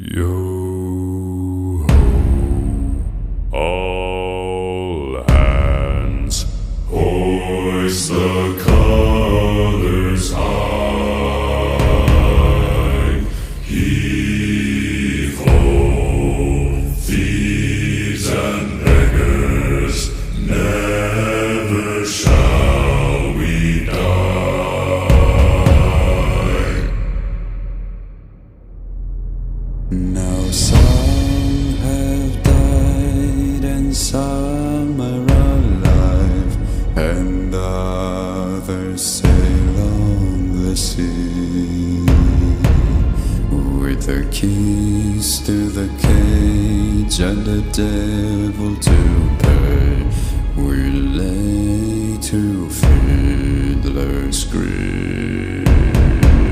Yo ho, all hands, hoist the colors high. Heave ho, thieves and beggars, never shall we die. Now some have died and some are alive, and others sail on the sea. With the keys to the cage and the devil to pay, we lay to fiddler's grave.